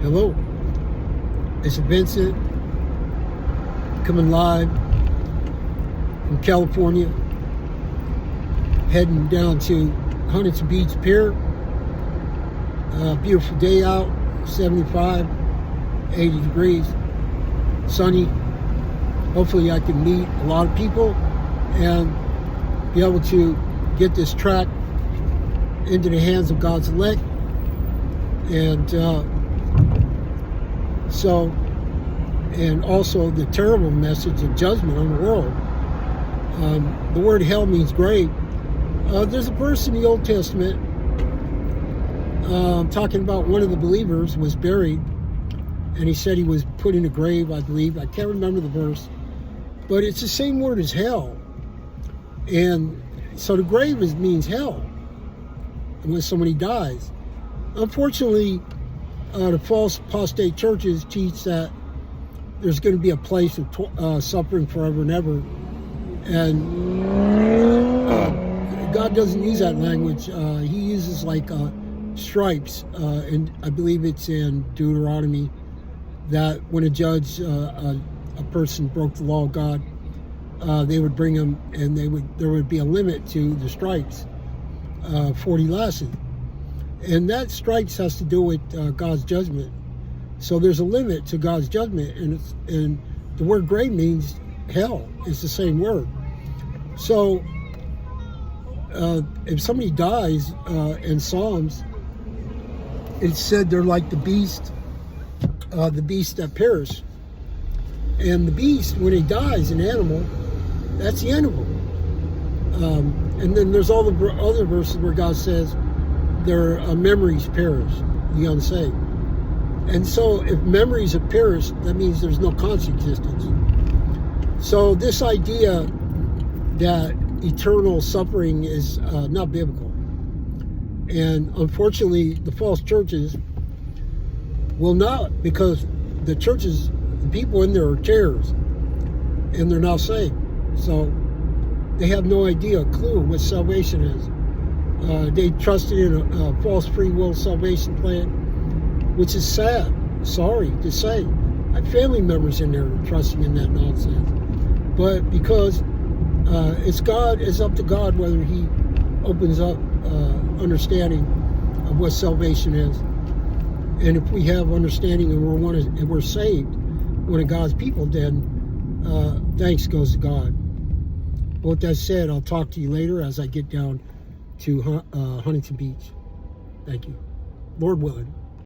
Hello, it's Vincent coming live from California, heading down to Huntington Beach Pier. Beautiful day out, 75, 80 degrees, sunny. Hopefully I can meet a lot of people and be able to get this track into the hands of God's elect. And and also the terrible message of judgment on the world. The word hell means grave. There's a verse in the Old Testament talking about one of the believers was buried, and he said he was put in a grave, I believe. I can't remember the verse, but it's the same word as hell. And so the grave means hell when somebody dies. Unfortunately, the false apostate churches teach that there's going to be a place of suffering forever and ever. And God doesn't use that language. He uses like stripes. And I believe it's in Deuteronomy that when a judge, a person broke the law of God, they would bring him, and there would be a limit to the stripes, 40 lashes. And that stripes has to do with God's judgment. So there's a limit to God's judgment, and the word grave means hell. It's the same word. So if somebody dies in Psalms, it's said they're like the beast that perish. And the beast, when he dies, an animal, that's the animal. And then there's all the other verses where God says their memories perish, the unsaved. And so if memories have perished, that means there's no conscious existence. So this idea that eternal suffering is not biblical. And unfortunately, the false churches will not, because the churches, the people in there are tares, and they're not saved. So they have no idea, clue what salvation is. They trusted in a false free will salvation plan, which is sad, sorry to say. I have family members in there trusting in that nonsense. But because it's up to God whether he opens up understanding of what salvation is. And if we have understanding and we're saved, one of God's people, then thanks goes to God. But with that said, I'll talk to you later as I get down to Huntington Beach. Thank you. Lord willing.